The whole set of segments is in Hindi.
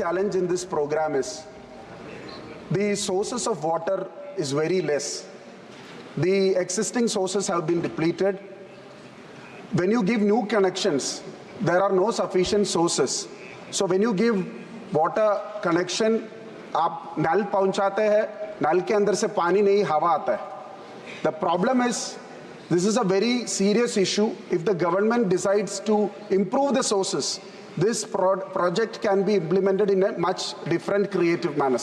challenge in this program is the sources of water is very less. The existing sources have been depleted. When you give new connections, there are no sufficient sources. So when you give water connection, आप नल पहुंचाते हैं, नल के अंदर से पानी नहीं, हवा आता है. The problem is, this is a very serious issue. If the government decides to improve the sources, this project can be implemented in a much different creative manner.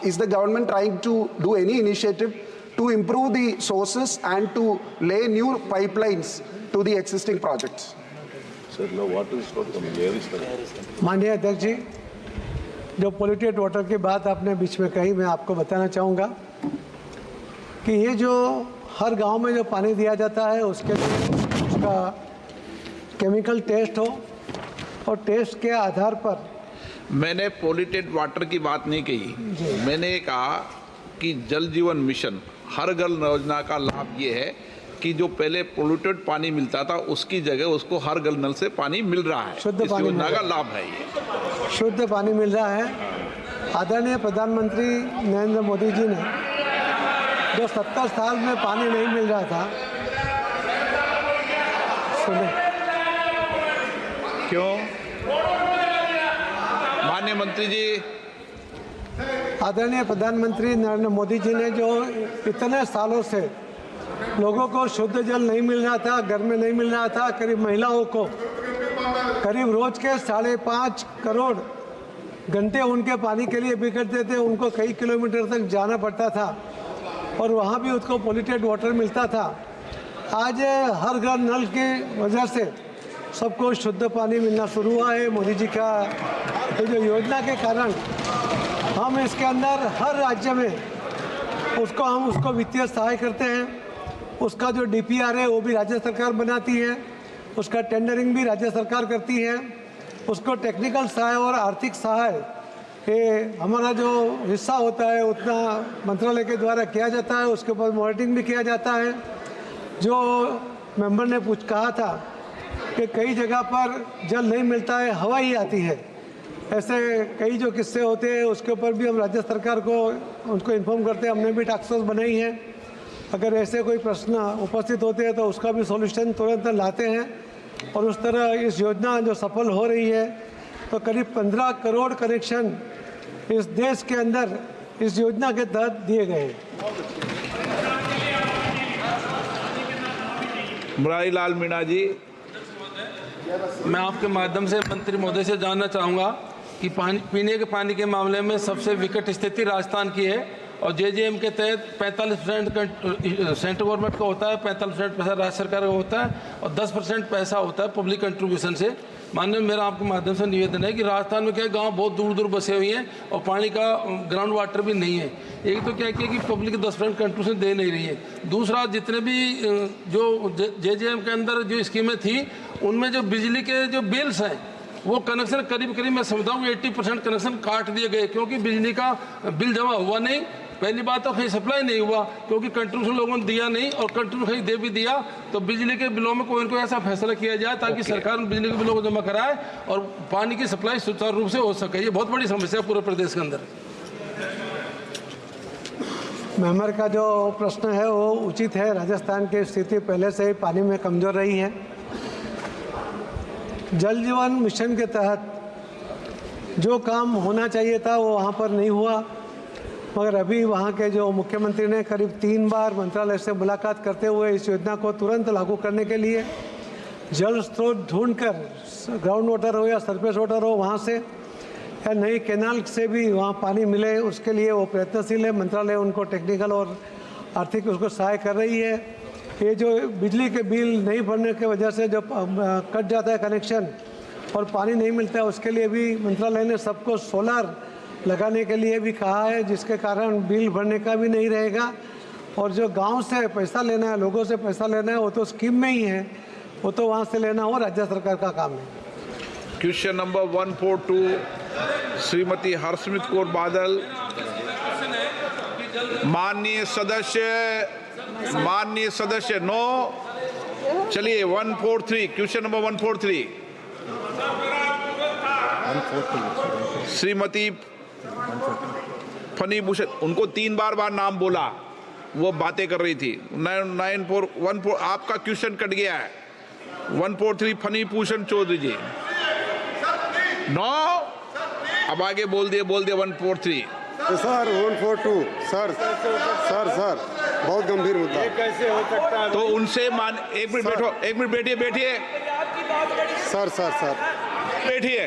Is the government trying to do any initiative to improve the sources and to lay new pipelines to the existing projects? Sir, no water is not coming. Where is that? माननीय अध्यक्ष जी, जो पोल्यूटेड वाटर की बात आपने बीच में कही, मैं आपको बताना चाहूँगा कि ये जो हर गांव में जो पानी दिया जाता है उसके लिए उसका केमिकल टेस्ट हो और टेस्ट के आधार पर. मैंने पोल्यूटेड वाटर की बात नहीं कही. मैंने कहा कि जल जीवन मिशन हर घर योजना का लाभ ये है कि जो पहले पोल्यूटेड पानी मिलता था उसकी जगह उसको हर घर नल से पानी मिल रहा है. शुद्ध पानी योजना का लाभ है. ये शुद्ध पानी मिल रहा है. आदरणीय प्रधानमंत्री नरेंद्र मोदी जी ने जो 70 साल में पानी नहीं मिल रहा था, सुने क्यों माननीय मंत्री जी, आदरणीय प्रधानमंत्री नरेंद्र मोदी जी ने जो इतने सालों से लोगों को शुद्ध जल नहीं मिल रहा था, घर में नहीं मिल रहा था, करीब महिलाओं को करीब रोज के 5.5 करोड़ घंटे उनके पानी के लिए बिगड़ते थे. उनको कई किलोमीटर तक जाना पड़ता था और वहाँ भी उसको पोल्यूटेड वाटर मिलता था. आज हर घर नल की वजह से सबको शुद्ध पानी मिलना शुरू हुआ है. मोदी जी का ये जो योजना के कारण हम इसके अंदर हर राज्य में उसको वित्तीय सहाय करते हैं. उसका जो DPR है वो भी राज्य सरकार बनाती है, उसका टेंडरिंग भी राज्य सरकार करती है, उसको टेक्निकल सहाय और आर्थिक सहाय ये हमारा जो हिस्सा होता है उतना मंत्रालय के द्वारा किया जाता है. उसके ऊपर मॉनिटरिंग भी किया जाता है. जो मेंबर ने कहा था कि कई जगह पर जल नहीं मिलता है, हवा ही आती है, ऐसे कई जो किस्से होते हैं उसके ऊपर भी हम राज्य सरकार को उनको इन्फॉर्म करते हैं. हमने भी टास्क फोर्स बनाई है. अगर ऐसे कोई प्रश्न उपस्थित होते हैं तो उसका भी सॉल्यूशन तुरंत लाते हैं. और उस तरह इस योजना जो सफल हो रही है तो करीब 15 करोड़ कनेक्शन इस देश के अंदर इस योजना के तहत दिए गए हैं. मुरारीलाल मीणा जी, मैं आपके माध्यम से मंत्री महोदय से जानना चाहूँगा कि पीने के पानी के मामले में सबसे विकट स्थिति राजस्थान की है और JJM के तहत 45% सेंट्रल गवर्नमेंट का होता है, 45% पैसा राज्य सरकार का होता है और 10% पैसा होता है पब्लिक कंट्रीब्यूशन से. माननीय, मेरा आपके माध्यम से निवेदन है कि राजस्थान में क्या गांव बहुत दूर दूर बसे हुए हैं और पानी का ग्राउंड वाटर भी नहीं है. एक तो क्या किया कि पब्लिक 10% कंट्रीब्यूशन दे नहीं रही है. दूसरा, जितने भी जो JJM के अंदर जो स्कीमें थी उनमें जो बिजली के जो बिल्स हैं वो कनेक्शन करीब मैं समझता हूँ 80% कनेक्शन काट दिए गए क्योंकि बिजली का बिल जमा हुआ नहीं. पहली बात तो कहीं सप्लाई नहीं हुआ क्योंकि कंट्रीब्यूशन लोगों ने दिया नहीं और कंट्रीब्यूशन कहीं दे भी दिया तो बिजली के बिलों में कोई ऐसा फैसला किया जाए ताकि सरकार बिजली के बिलों को जमा कराए और पानी की सप्लाई सुचारू रूप से हो सके. ये बहुत बड़ी समस्या पूरे प्रदेश के अंदर. मेंबर का जो प्रश्न है वो उचित है. राजस्थान की स्थिति पहले से ही पानी में कमज़ोर रही है. जल जीवन मिशन के तहत जो काम होना चाहिए था वो वहाँ पर नहीं हुआ. मगर अभी वहाँ के जो मुख्यमंत्री ने करीब 3 बार मंत्रालय से मुलाकात करते हुए इस योजना को तुरंत लागू करने के लिए जल स्रोत ढूंढकर ग्राउंड वाटर हो या सरफेस वाटर हो वहाँ से या नई कैनाल से भी वहाँ पानी मिले उसके लिए वो प्रयत्नशील है. मंत्रालय उनको टेक्निकल और आर्थिक उसको सहाय कर रही है. ये जो बिजली के बिल नहीं भरने की वजह से जो कट जाता है कनेक्शन और पानी नहीं मिलता है उसके लिए भी मंत्रालय ने सबको सोलर लगाने के लिए भी कहा है जिसके कारण बिल भरने का भी नहीं रहेगा. और जो गांव से पैसा लेना है, लोगों से पैसा लेना है, वो तो स्कीम में ही है, वो तो वहाँ से लेना हो राज्य सरकार का काम है. Question number 142 Shrimati हर्षमित Kaur Badal. माननीय सदस्य नो. चलिए 143 question number 143. Shrimati funny Bhushan, उनको 3 बार नाम बोला, वो बातें कर रही थी। 9414 आपका क्वेश्चन कट गया है। 143 फनी भूषण चौधरी जी, 9 अब आगे बोल दिए 143। सर 142 सर बहुत गंभीर मुद्दा। कैसे हो सकता है? तो उनसे मान, एक मिनट बैठो, एक मिनट बैठिए सर बैठिए,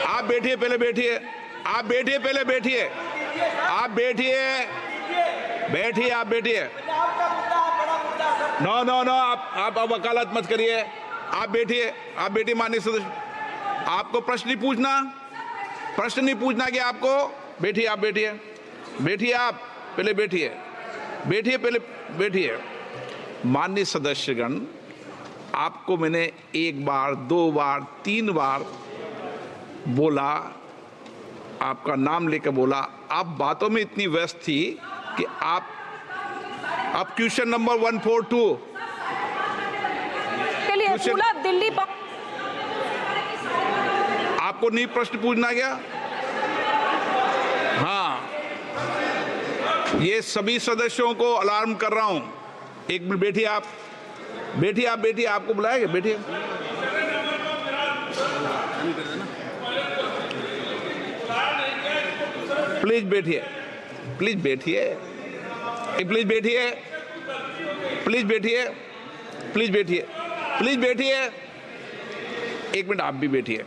आप बैठिए, पहले बैठिए, आप बैठिए, पहले बैठिए, आप बैठिए। नो आप वकालत मत करिए, आप बैठिए माननीय सदस्य। आपको प्रश्न नहीं पूछना कि आपको बैठिए, आप आप पहले बैठिए। माननीय सदस्यगण, आपको मैंने 1 बार 2 बार 3 बार बोला, आपका नाम लेकर बोला, आप बातों में इतनी व्यस्त थी कि आप क्वेश्चन नंबर 142 के लिए पूरा दिल्ली आपको नहीं प्रश्न पूछना क्या? हाँ, ये सभी सदस्यों को अलार्म कर रहा हूं। एक मिनट बैठिए, आपको बुलाया गया, बैठिए। प्लीज बैठिए। एक मिनट आप भी बैठिए।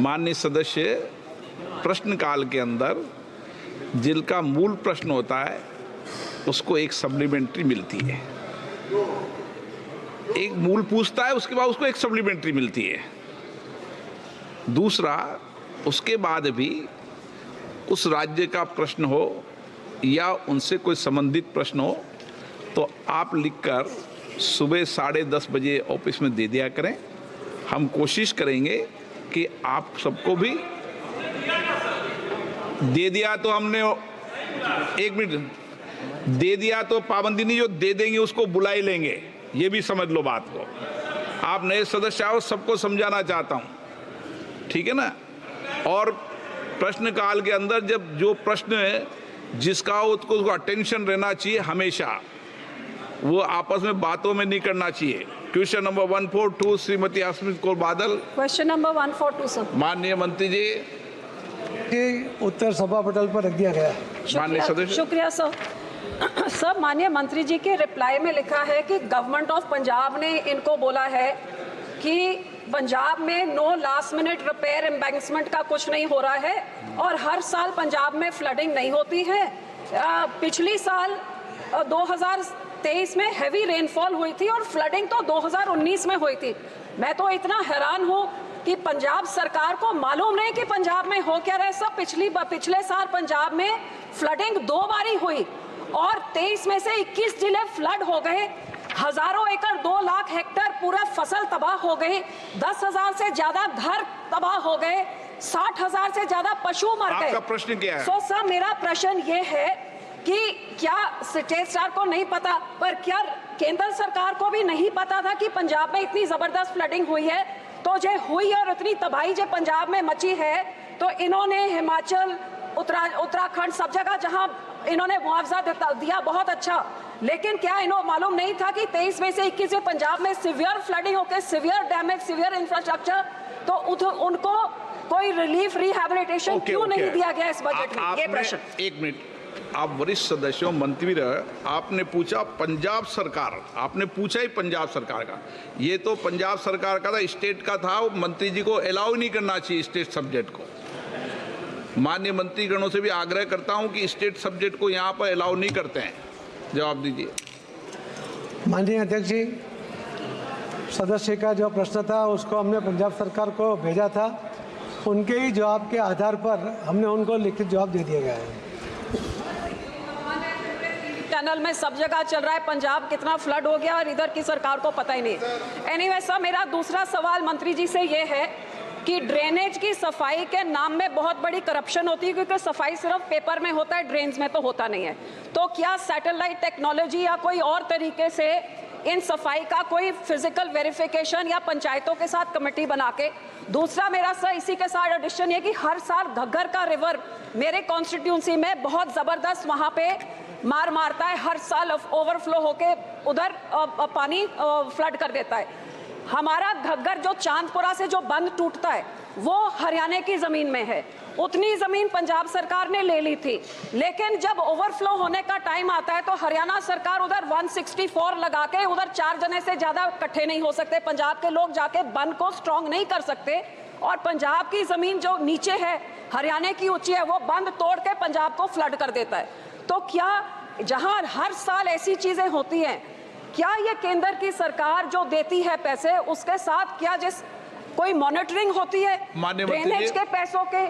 माननीय सदस्य, प्रश्नकाल के अंदर जिनका मूल प्रश्न होता है उसको एक सप्लीमेंट्री मिलती है, एक मूल पूछता है, उसके बाद उसको एक सप्लीमेंट्री मिलती है। दूसरा, उसके बाद भी उस राज्य का प्रश्न हो या उनसे कोई संबंधित प्रश्न हो तो आप लिखकर सुबह 10:30 बजे ऑफिस में दे दिया करें। हम कोशिश करेंगे कि आप सबको भी दे दिया तो हमने, एक मिनट, दे दिया तो पाबंदी नहीं, जो दे देंगे उसको बुला ही लेंगे, ये भी समझ लो बात को। आप नए सदस्य आओ, सबको समझाना चाहता हूं, ठीक है ना। और प्रश्नकाल के अंदर जब जो प्रश्न है जिसका उसको अटेंशन रहना चाहिए हमेशा, वो आपस में बातों में नहीं करना चाहिए। Question number 142 Shrimati Harsimrat Kaur Badal. Question number 142 sir. माननीय मंत्री जी, उत्तर सभा पटल पर रख दिया गया। माननीय सदस्य। शुक्रिया सर। सर, माननीय मंत्री जी के रिप्लाई में लिखा है कि गवर्नमेंट ऑफ पंजाब ने इनको बोला है कि पंजाब में नो लास्ट मिनट रिपेयर एम्बैंक्समेंट का कुछ नहीं हो रहा है और हर साल पंजाब में फ्लडिंग नहीं होती है। पिछली साल 2023 में हैवी रेनफॉल हुई थी और फ्लडिंग तो 2019 में हुई थी। मैं तो इतना हैरान हूँ कि पंजाब सरकार को मालूम नहीं कि पंजाब में हो क्या रहा है। सब पिछले साल पंजाब में फ्लडिंग 2 बारी हुई और 23 में से 21 जिले फ्लड हो गए। हजारों एकड़ 2 लाख हेक्टेयर पूरा फसल तबाह हो गई। 10,000 से ज्यादा घर तबाह हो गए। 60,000 से ज्यादा पशु मर गए। आपका प्रश्न क्या है? सो सर, मेरा प्रश्न ये है कि क्या स्टेट सरकार को नहीं पता, पर क्या केंद्र सरकार को भी नहीं पता था कि पंजाब में इतनी जबरदस्त फ्लडिंग हुई है? तो जो हुई और इतनी तबाही जो पंजाब में मची है, तो इन्होंने हिमाचल, उत्तराखंड, सब जगह जहां इन्होंने मुआवजा दिया, बहुत अच्छा, लेकिन क्या इन्हों मालूम नहीं था कि 23 में से 21 में पंजाब में सिवियर फ्लडिंग होकर सिवियर डैमेज, सिवियर इंफ्रास्ट्रक्चर, तो उनको कोई रिलीफ रिहैबिलिटेशन क्यों नहीं दिया गया इस बजट में? ये प्रश्न। एक मिनट, आप वरिष्ठ सदस्यों, मंत्री रहे, आपने पूछा पंजाब सरकार, आपने पूछा ही पंजाब सरकार का, ये तो पंजाब सरकार का था, स्टेट का था। वो मंत्री जी को अलाउ नहीं करना चाहिए स्टेट सब्जेक्ट को। माननीय मंत्रीगणों से भी आग्रह करता हूं कि स्टेट सब्जेक्ट को यहाँ पर अलाउ नहीं करते हैं। जवाब दीजिए। माननीय अध्यक्ष जी, सदस्य का जो प्रश्न था उसको हमने पंजाब सरकार को भेजा था, उनके ही जवाब के आधार पर हमने उनको लिखित जवाब दे दिया गया है। टनल में सब जगह चल रहा है, पंजाब कितना फ्लड हो गया और इधर की सरकार को पता ही नहीं। एनीवे सर, मेरा दूसरा सवाल मंत्री जी से ये है कि ड्रेनेज की सफाई के नाम में बहुत बड़ी करप्शन होती है, क्योंकि सफाई सिर्फ पेपर में होता है, ड्रेन्स में तो होता नहीं है। तो क्या सैटेलाइट टेक्नोलॉजी या कोई और तरीके से इन सफाई का कोई फिजिकल वेरिफिकेशन या पंचायतों के साथ कमेटी बना के। दूसरा मेरा सर इसी के साथ एडिशन ये कि हर साल घग्गर का रिवर मेरे कॉन्स्टिट्यूंसी में बहुत ज़बरदस्त वहाँ पे मारता है, हर साल ओवरफ्लो होके उधर पानी फ्लड कर देता है। हमारा घग्गर जो चांदपुरा से जो बंद टूटता है वो हरियाणा की ज़मीन में है, उतनी ज़मीन पंजाब सरकार ने ले ली थी, लेकिन जब ओवरफ्लो होने का टाइम आता है तो हरियाणा सरकार उधर 164 लगा के उधर 4 जने से ज़्यादा इकट्ठे नहीं हो सकते, पंजाब के लोग जाके बंद को स्ट्रॉन्ग नहीं कर सकते, और पंजाब की ज़मीन जो नीचे है हरियाणा की ऊंची है वो बंद तोड़ के पंजाब को फ्लड कर देता है। तो क्या जहां हर साल ऐसी चीज़ें होती हैं, क्या ये केंद्र की सरकार जो देती है पैसे उसके साथ क्या जिस कोई मॉनिटरिंग होती है माननीय मंत्री जी, ड्रेनेज के पैसों के